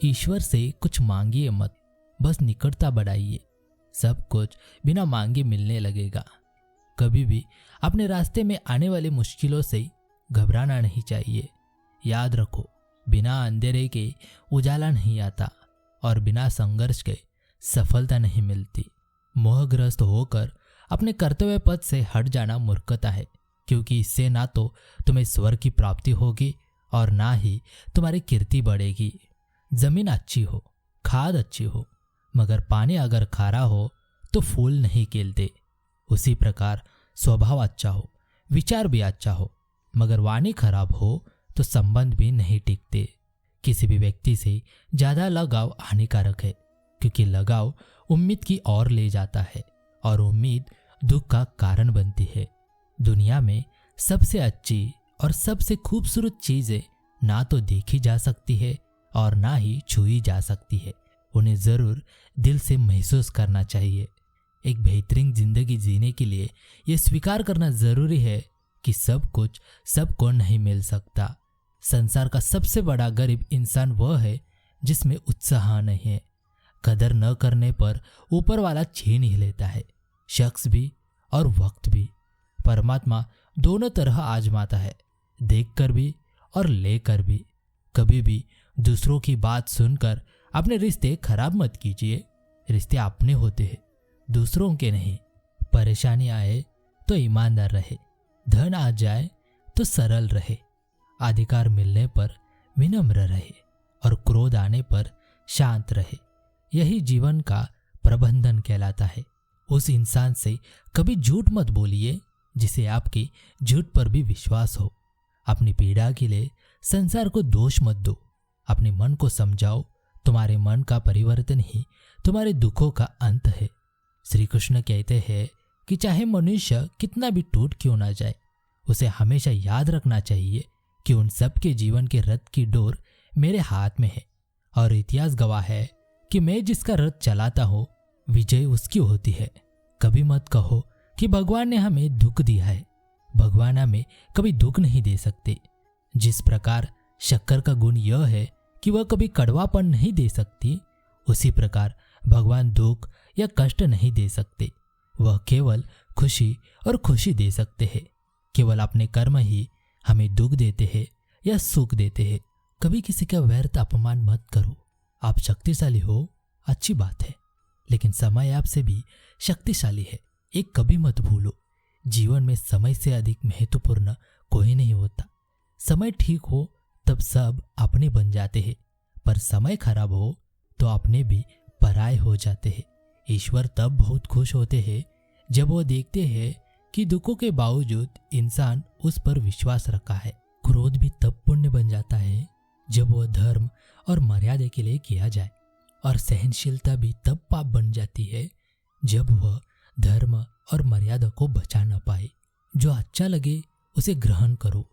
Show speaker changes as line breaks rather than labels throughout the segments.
ईश्वर से कुछ मांगिए मत, बस निकटता बढ़ाइए। सब कुछ बिना मांगे मिलने लगेगा। कभी भी अपने रास्ते में आने वाली मुश्किलों से घबराना नहीं चाहिए। याद रखो, बिना अंधेरे के उजाला नहीं आता और बिना संघर्ष के सफलता नहीं मिलती। मोहग्रस्त होकर अपने कर्तव्य पथ से हट जाना मूर्खता है, क्योंकि इससे ना तो तुम्हें स्वर्ग की प्राप्ति होगी और ना ही तुम्हारी कीर्ति बढ़ेगी। जमीन अच्छी हो, खाद अच्छी हो, मगर पानी अगर खारा हो तो फूल नहीं खिलते। उसी प्रकार स्वभाव अच्छा हो, विचार भी अच्छा हो, मगर वाणी खराब हो तो संबंध भी नहीं टिकते। किसी भी व्यक्ति से ज्यादा लगाव हानिकारक है, क्योंकि लगाव उम्मीद की ओर ले जाता है और उम्मीद दुख का कारण बनती है। दुनिया में सबसे अच्छी और सबसे खूबसूरत चीजें ना तो देखी जा सकती है और ना ही छुई जा सकती है। उन्हें जरूर दिल से महसूस करना चाहिए। एक बेहतरीन जिंदगी जीने के लिए यह स्वीकार करना जरूरी है कि सब कुछ सबको नहीं मिल सकता। संसार का सबसे बड़ा गरीब इंसान वह है जिसमें उत्साह नहीं है। कदर न करने पर ऊपर वाला छीन ही लेता है, शख्स भी और वक्त भी। परमात्मा दोनों तरह आजमाता है, देखकर भी और लेकर भी। कभी भी दूसरों की बात सुनकर अपने रिश्ते खराब मत कीजिए। रिश्ते अपने होते हैं, दूसरों के नहीं। परेशानी आए तो ईमानदार रहे, धन आ जाए तो सरल रहे, अधिकार मिलने पर विनम्र रहे और क्रोध आने पर शांत रहे। यही जीवन का प्रबंधन कहलाता है। उस इंसान से कभी झूठ मत बोलिए जिसे आपके झूठ पर भी विश्वास हो। अपनी पीड़ा के लिए संसार को दोष मत दो। अपने मन को समझाओ, तुम्हारे मन का परिवर्तन ही तुम्हारे दुखों का अंत है। श्री कृष्ण कहते हैं कि चाहे मनुष्य कितना भी टूट क्यों ना जाए, उसे हमेशा याद रखना चाहिए कि उन सब के जीवन के रथ की डोर मेरे हाथ में है और इतिहास गवाह है कि मैं जिसका रथ चलाता हूँ विजय उसकी होती है। कभी मत कहो कि भगवान ने हमें दुख दिया है। भगवान हमें कभी दुख नहीं दे सकते। जिस प्रकार शक्कर का गुण यह है कि वह कभी कड़वापन नहीं दे सकती, उसी प्रकार भगवान दुख या कष्ट नहीं दे सकते। वह केवल खुशी और खुशी दे सकते हैं। केवल अपने कर्म ही हमें दुख देते हैं या सुख देते हैं। कभी किसी का व्यर्थ अपमान मत करो। आप शक्तिशाली हो, अच्छी बात है, लेकिन समय आपसे भी शक्तिशाली है। एक कभी मत भूलो, जीवन में समय से अधिक महत्वपूर्ण कोई नहीं होता। समय ठीक हो तब सब अपने बन जाते हैं, पर समय खराब हो तो अपने भी पराये हो जाते हैं। ईश्वर तब बहुत खुश होते हैं जब वो देखते हैं कि दुखों के बावजूद इंसान उस पर विश्वास रखा है। क्रोध भी तब पुण्य बन जाता है जब वह धर्म और मर्यादा के लिए किया जाए, और सहनशीलता भी तब पाप बन जाती है जब वह धर्म और मर्यादा को बचा न पाए। जो अच्छा लगे उसे ग्रहण करो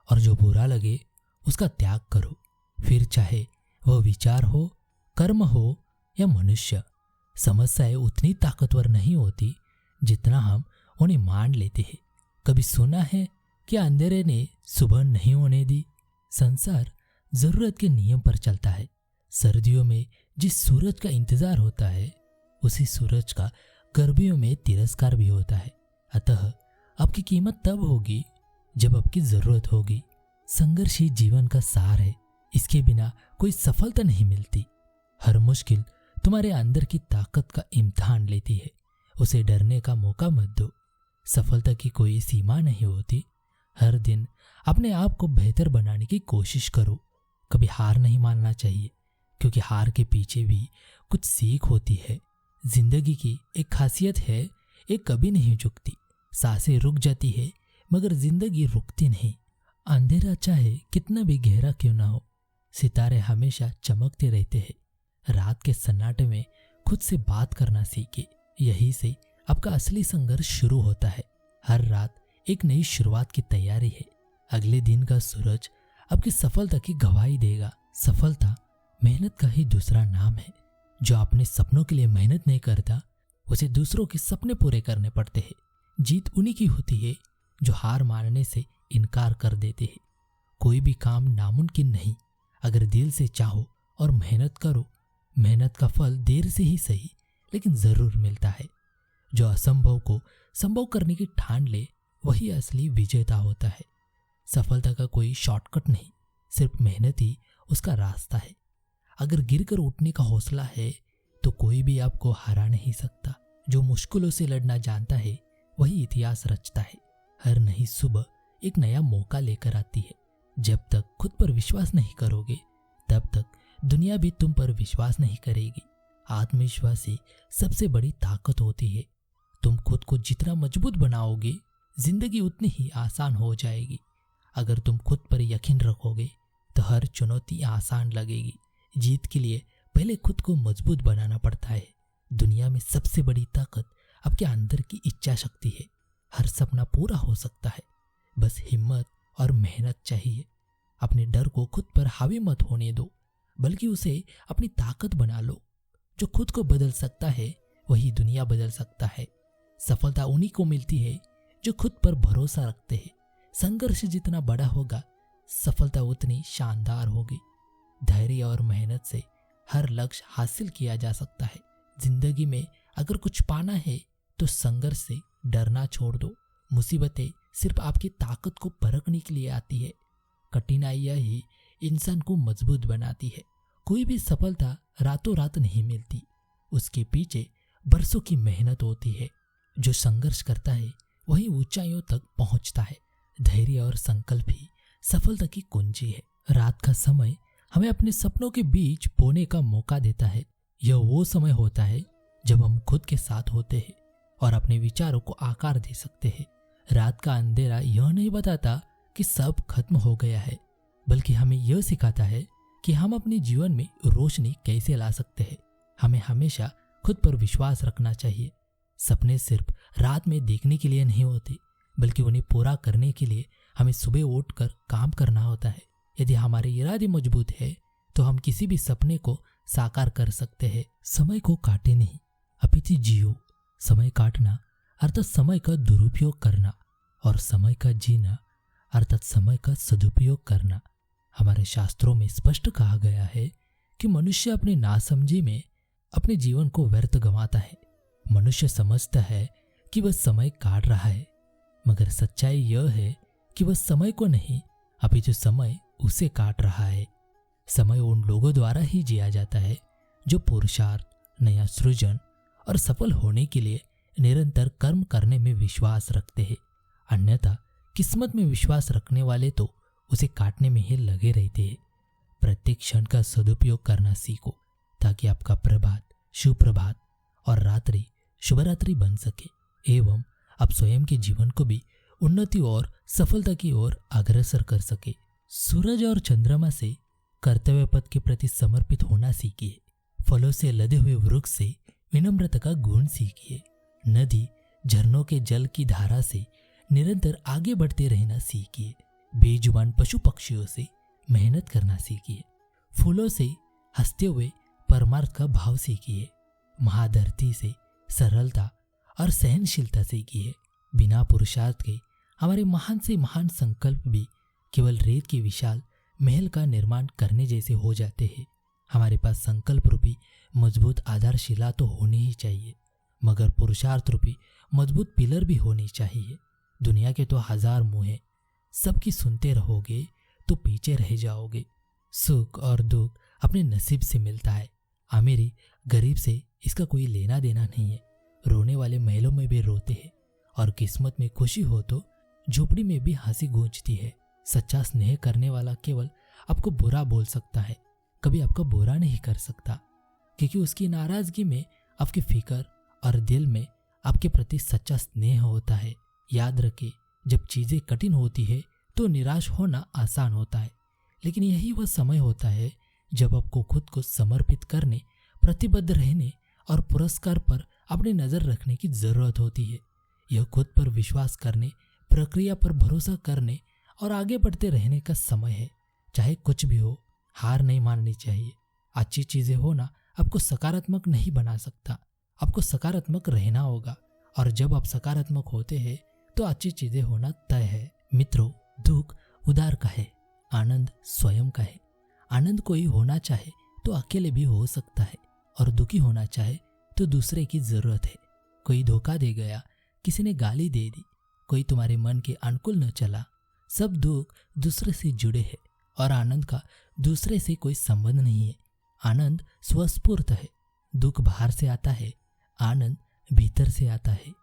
और जो बुरा लगे उसका त्याग करो। फिर चाहे वह विचार हो, कर्म हो या मनुष्य, समस्याएं उतनी ताकतवर नहीं होती जितना हम उन्हें मान लेते हैं। कभी सुना है कि अंधेरे ने सुबह नहीं होने दी? संसार जरूरत के नियम पर चलता है। सर्दियों में जिस सूरज का इंतजार होता है, उसी सूरज का गर्मियों में तिरस्कार भी होता है। अतः आपकी कीमत तब होगी जब आपकी जरूरत होगी। संघर्ष ही जीवन का सार है, इसके बिना कोई सफलता नहीं मिलती। हर मुश्किल तुम्हारे अंदर की ताकत का इम्तिहान लेती है, उसे डरने का मौका मत दो। सफलता की कोई सीमा नहीं होती। हर दिन अपने आप को बेहतर बनाने की कोशिश करो। कभी हार नहीं मानना चाहिए, क्योंकि हार के पीछे भी कुछ सीख होती है। जिंदगी की एक खासियत है, ये कभी नहीं झुकती। सांसें रुक जाती है मगर जिंदगी रुकती नहीं। अंधेरा चाहे कितना भी गहरा क्यों ना हो, सितारे हमेशा चमकते रहते हैं। रात के सन्नाटे में खुद से बात करना सीखे, यही से आपका असली संघर्ष शुरू होता है। हर रात एक नई शुरुआत की तैयारी है। अगले दिन का सूरज आपकी सफलता की गवाही देगा। सफलता मेहनत का ही दूसरा नाम है। जो अपने सपनों के लिए मेहनत नहीं करता, उसे दूसरों के सपने पूरे करने पड़ते हैं। जीत उन्हीं की होती है जो हार मानने से इनकार कर देते हैं। कोई भी काम नामुमकिन नहीं, अगर दिल से चाहो और मेहनत करो। मेहनत का फल देर से ही सही लेकिन जरूर मिलता है। जो असंभव को संभव करने की ठान ले वही असली विजेता होता है। सफलता का कोई शॉर्टकट नहीं, सिर्फ मेहनत ही उसका रास्ता है। अगर गिरकर उठने का हौसला है तो कोई भी आपको हरा नहीं सकता। जो मुश्किलों से लड़ना जानता है वही इतिहास रचता है। हर नई सुबह एक नया मौका लेकर आती है। जब तक खुद पर विश्वास नहीं करोगे तब तक दुनिया भी तुम पर विश्वास नहीं करेगी। आत्मविश्वास ही सबसे बड़ी ताकत होती है। तुम खुद को जितना मजबूत बनाओगे जिंदगी उतनी ही आसान हो जाएगी। अगर तुम खुद पर यकीन रखोगे तो हर चुनौती आसान लगेगी। जीत के लिए पहले खुद को मजबूत बनाना पड़ता है। दुनिया में सबसे बड़ी ताकत आपके अंदर की इच्छा शक्ति है। हर सपना पूरा हो सकता है, बस हिम्मत और मेहनत चाहिए। अपने डर को खुद पर हावी मत होने दो, बल्कि उसे अपनी ताकत बना लो। जो खुद को बदल सकता है वही दुनिया बदल सकता है। सफलता उन्हीं को मिलती है जो खुद पर भरोसा रखते हैं। संघर्ष जितना बड़ा होगा सफलता उतनी शानदार होगी। धैर्य और मेहनत से हर लक्ष्य हासिल किया जा सकता है। जिंदगी में अगर कुछ पाना है तो संघर्ष से डरना छोड़ दो। मुसीबतें सिर्फ आपकी ताकत को परखने के लिए आती है। कठिनाइयां ही इंसान को मजबूत बनाती है। कोई भी सफलता रातों रात नहीं मिलती, उसके पीछे बरसों की मेहनत होती है। जो संघर्ष करता है वही ऊंचाइयों तक पहुंचता है। धैर्य और संकल्प ही सफलता की कुंजी है। रात का समय हमें अपने सपनों के बीच बोने का मौका देता है। यह वो समय होता है जब हम खुद के साथ होते हैं और अपने विचारों को आकार दे सकते हैं। रात का अंधेरा यह नहीं बताता कि सब खत्म हो गया है, बल्कि हमें यह सिखाता है कि हम अपने जीवन में रोशनी कैसे ला सकते हैं। हमें हमेशा खुद पर विश्वास रखना चाहिए। सपने सिर्फ रात में देखने के लिए नहीं होते, बल्कि उन्हें पूरा करने के लिए हमें सुबह उठकर काम करना होता है। यदि हमारे इरादे मजबूत है तो हम किसी भी सपने को साकार कर सकते हैं। समय को काटे नहीं, अपितु जियो। समय काटना अर्थात समय का दुरुपयोग करना, और समय का जीना अर्थात समय का सदुपयोग करना। हमारे शास्त्रों में स्पष्ट कहा गया है कि मनुष्य अपनी नासमझी में अपने जीवन को व्यर्थ गंवाता है। मनुष्य समझता है कि वह समय काट रहा है, मगर सच्चाई यह है कि वह समय को नहीं अपितु समय उसे काट रहा है। समय उन लोगों द्वारा ही जिया जाता है जो पुरुषार्थ, नया सृजन और सफल होने के लिए निरंतर कर्म करने में विश्वास रखते हैं। अन्यथा किस्मत में विश्वास रखने वाले तो उसे काटने में ही लगे रहते हैं। प्रत्येक क्षण का सदुपयोग करना सीखो ताकि आपका प्रभात शुभ प्रभात और रात्रि शुभ रात्रि बन सके एवं आप स्वयं के जीवन को भी उन्नति और सफलता की ओर अग्रसर कर सके। सूरज और चंद्रमा से कर्तव्य पथ के प्रति समर्पित होना सीखिए। फलों से लदे हुए वृक्ष से विनम्रता का गुण सीखिए। नदी झरनों के जल की धारा से निरंतर आगे बढ़ते रहना सीखिए। बेजुबान पशु पक्षियों से मेहनत करना सीखिए। फूलों से हंसते हुए परमार्थ का भाव सीखिए। महाधरती से सरलता और सहनशीलता सीखिए। बिना पुरुषार्थ के हमारे महान से महान संकल्प भी केवल रेत के विशाल महल का निर्माण करने जैसे हो जाते हैं। हमारे पास संकल्प रूपी मजबूत आधारशिला तो होनी ही चाहिए, मगर पुरुषार्थ रूपी मजबूत पिलर भी होनी चाहिए। दुनिया के तो हजार मुंह हैं, सबकी सुनते रहोगे तो पीछे रह जाओगे। सुख और दुख अपने नसीब से मिलता है। अमीरी गरीब से इसका कोई लेना देना नहीं है। रोने वाले महलों में भी रोते हैं और किस्मत में खुशी हो तो झोपड़ी में भी हंसी गूंजती है। सच्चा स्नेह करने वाला केवल आपको बुरा बोल सकता है, कभी आपका बुरा नहीं कर सकता, क्योंकि उसकी नाराजगी में आपकी फिक्र और दिल में आपके प्रति सच्चा स्नेह होता है। याद रखिए, जब चीजें कठिन होती है तो निराश होना आसान होता है, लेकिन यही वह समय होता है जब आपको खुद को समर्पित करने, प्रतिबद्ध रहने और पुरस्कार पर अपनी नजर रखने की जरूरत होती है। यह खुद पर विश्वास करने, प्रक्रिया पर भरोसा करने और आगे बढ़ते रहने का समय है। चाहे कुछ भी हो, हार नहीं माननी चाहिए। अच्छी चीजें होना आपको सकारात्मक नहीं बना सकता, आपको सकारात्मक रहना होगा, और जब आप सकारात्मक होते हैं तो अच्छी चीजें होना तय है। मित्रों, दुख उधार का है, आनंद स्वयं का है। आनंद कोई होना चाहे तो अकेले भी हो सकता है, और दुखी होना चाहे तो दूसरे की जरूरत है। कोई धोखा दे गया, किसी ने गाली दे दी, कोई तुम्हारे मन के अनुकूल न चला, सब दुख दूसरे से जुड़े हैं और आनंद का दूसरे से कोई संबंध नहीं है। आनंद स्वस्फूर्त है, दुख बाहर से आता है, आनंद भीतर से आता है।